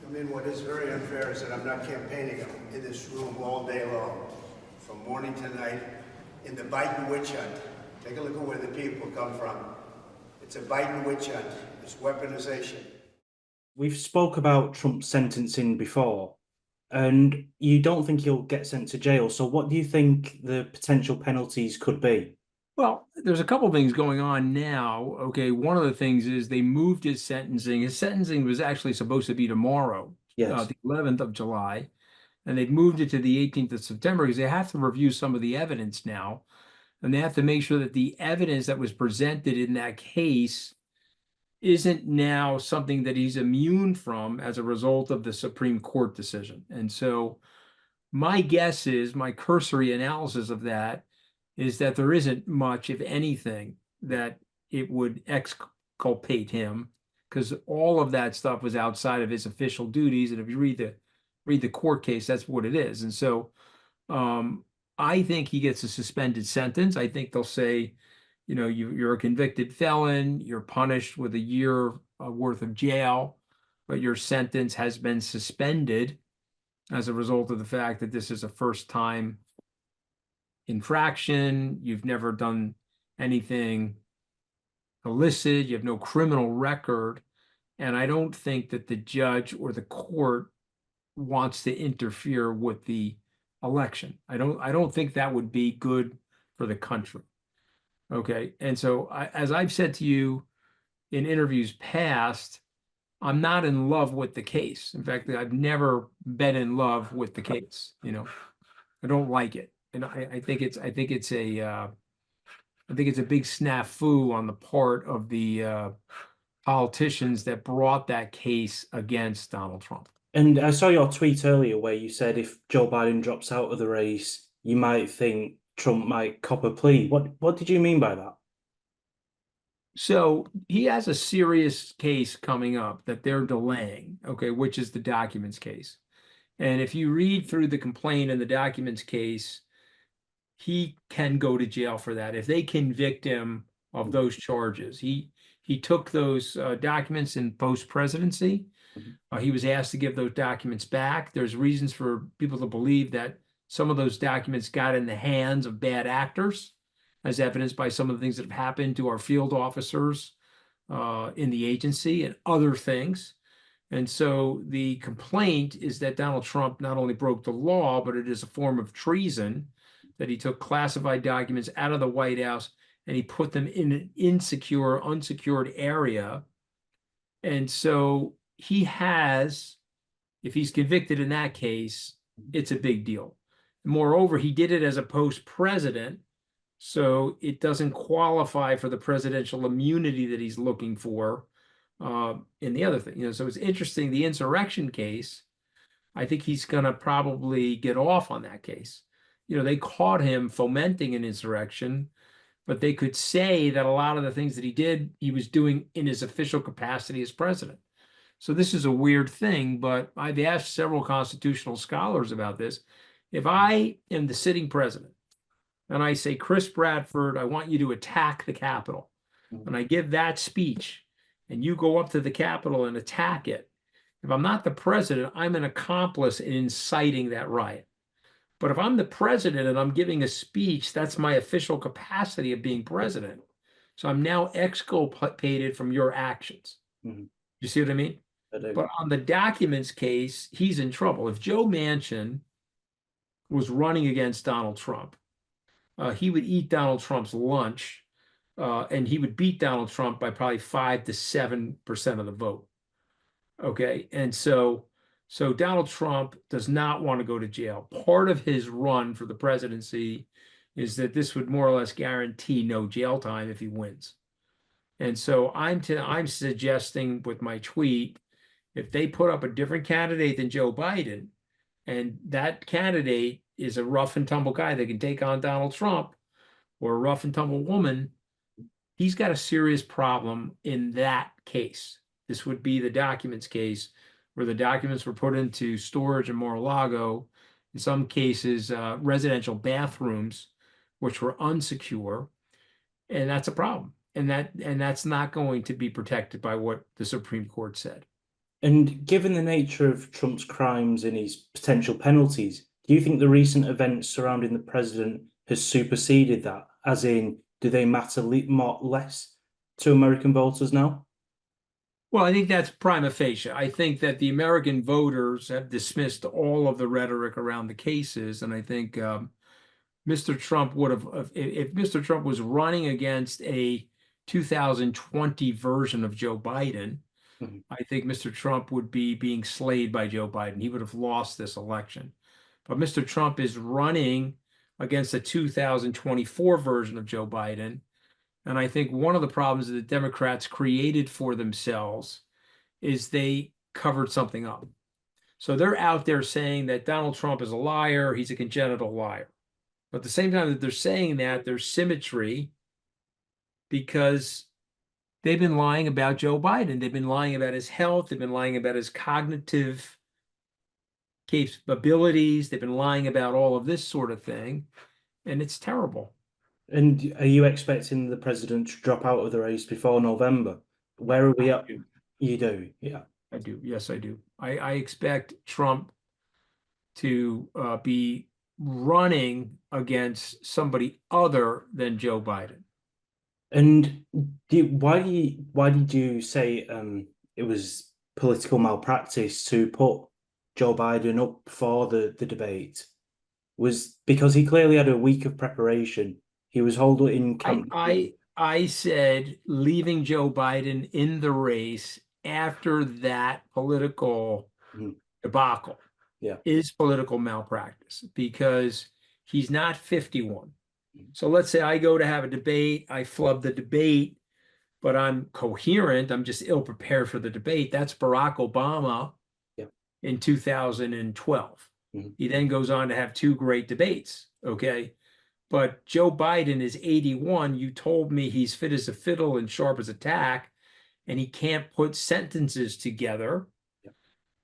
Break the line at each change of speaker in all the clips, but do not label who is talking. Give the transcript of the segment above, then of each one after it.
I mean, what is very unfair is that I'm not campaigning in this room all day long, from morning to night, in the Biden witch hunt. Take a look at where the people come from. It's a Biden witch hunt. It's weaponization.
We've spoke about Trump's sentencing before, and you don't think he'll get sent to jail. So what do you think the potential penalties could be?
Well, there's a couple things going on now. Okay, one of the things is they moved his sentencing. His sentencing was actually supposed to be tomorrow,
Yes.
the 11th of July, and they've moved it to the 18th of September because they have to review some of the evidence now, and they have to make sure that the evidence that was presented in that case isn't now something that he's immune from as a result of the Supreme Court decision. And so my guess is, my cursory analysis of that is that there isn't much, if anything, that it would exculpate him, because all of that stuff was outside of his official duties. And if you read the court case, that's what it is. And so I think he gets a suspended sentence. I think they'll say, you're a convicted felon, you're punished with a year worth of jail, but your sentence has been suspended as a result of the fact that this is a first time infraction. You've never done anything illicit. You have no criminal record. And I don't think that the judge or the court wants to interfere with the election. I don't think that would be good for the country. Okay. And so as I've said to you in interviews past, I'm not in love with the case. In fact, I've never been in love with the case. I don't like it. And I think it's a big snafu on the part of the politicians that brought that case against Donald Trump.
And I saw your tweet earlier where you said if Joe Biden drops out of the race, you might think Trump might cop a plea. What did you mean by that?
So he has a serious case coming up that they're delaying, okay, which is the documents case. And if you read through the complaint in the documents case, he can go to jail for that if they convict him of those charges. He took those documents in post-presidency. He was asked to give those documents back. There's reasons for people to believe that some of those documents got in the hands of bad actors, as evidenced by some of the things that have happened to our field officers in the agency and other things. And so the complaint is that Donald Trump not only broke the law, but it is a form of treason, that he took classified documents out of the White House and he put them in an insecure, unsecured area. And so he has, if he's convicted in that case, it's a big deal. Moreover, he did it as a post-president, so it doesn't qualify for the presidential immunity that he's looking for in the other thing. So it's interesting, the insurrection case, I think he's going to probably get off on that case. They caught him fomenting an insurrection, but they could say that a lot of the things that he did, he was doing in his official capacity as president. So this is a weird thing, but I've asked several constitutional scholars about this. If I am the sitting president and I say, Chris Bradford, I want you to attack the Capitol, and I give that speech, and you go up to the Capitol and attack it, if I'm not the president, I'm an accomplice in inciting that riot. But if I'm the president and I'm giving a speech, that's my official capacity of being president. So I'm now exculpated from your actions. You see what I mean? But on the documents case, he's in trouble. If Joe Manchin was running against Donald Trump, he would eat Donald Trump's lunch, and he would beat Donald Trump by probably 5 to 7% of the vote. Okay. And so Donald Trump does not want to go to jail. Part of his run for the presidency is that this would more or less guarantee no jail time if he wins. And so I'm suggesting with my tweet, if they put up a different candidate than Joe Biden, and that candidate is a rough and tumble guy that can take on Donald Trump, or a rough and tumble woman, he's got a serious problem in that case. This would be the documents case, where the documents were put into storage in Mar-a-Lago, in some cases, residential bathrooms, which were unsecure. And that's a problem. And that's not going to be protected by what the Supreme Court said.
And given the nature of Trump's crimes and his potential penalties, do you think the recent events surrounding the president has superseded that? As in, do they matter more less to American voters now?
Well, I think that's prima facie. I think that the American voters have dismissed all of the rhetoric around the cases, and I think Mr. Trump would have, if Mr. Trump was running against a 2020 version of Joe Biden,
Mhm.
I think Mr. Trump would be being slayed by Joe Biden. He would have lost this election. But Mr. Trump is running against a 2024 version of Joe Biden. And I think one of the problems that the Democrats created for themselves is they covered something up. So they're out there saying that Donald Trump is a liar, he's a congenital liar. But at the same time that they're saying that, there's symmetry because they've been lying about Joe Biden. They've been lying about his health. They've been lying about his cognitive capabilities. They've been lying about all of this sort of thing. And it's terrible.
And are you expecting the president to drop out of the race before November? Where are we at? You do, yeah.
I do. Yes, I do. I expect Trump to be running against somebody other than Joe Biden.
And why did you say it was political malpractice to put Joe Biden up for the debate? Was because he clearly had a week of preparation. He was holed in camp.
I said leaving Joe Biden in the race after that political
Mhm.
debacle
Yeah.
is political malpractice because he's not 51.
Mhm.
So let's say I go to have a debate, I flub the debate, but I'm coherent, I'm just ill prepared for the debate. That's Barack Obama
Yeah.
in 2012.
Mhm.
He then goes on to have two great debates, okay? But Joe Biden is 81. You told me he's fit as a fiddle and sharp as a tack, and he can't put sentences together.
Yeah.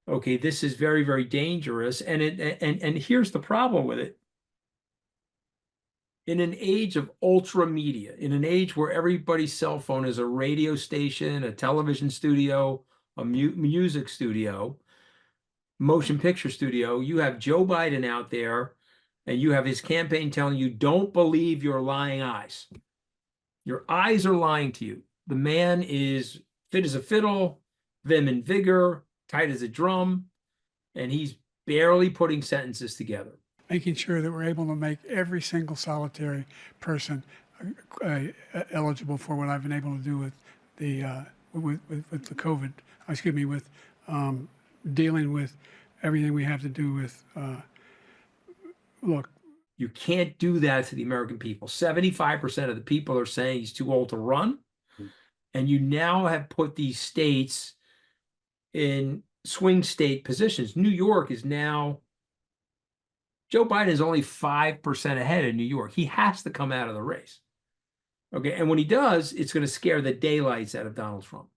Okay, this is very, very dangerous. And here's the problem with it. In an age of ultra media, in an age where everybody's cell phone is a radio station, a television studio, a music studio, motion picture studio, you have Joe Biden out there and you have his campaign telling you, don't believe your lying eyes. Your eyes are lying to you. The man is fit as a fiddle, vim and vigor, tight as a drum, and he's barely putting sentences together.
Making sure that we're able to make every single solitary person eligible for what I've been able to do with the with the COVID. Excuse me, with dealing with everything we have to do with. Look,
you can't do that to the American people. 75% of the people are saying he's too old to run, and you now have put these states in swing state positions. New York is now. Joe Biden is only 5% ahead of New York. He has to come out of the race. Okay. And when he does, it's going to scare the daylights out of Donald Trump.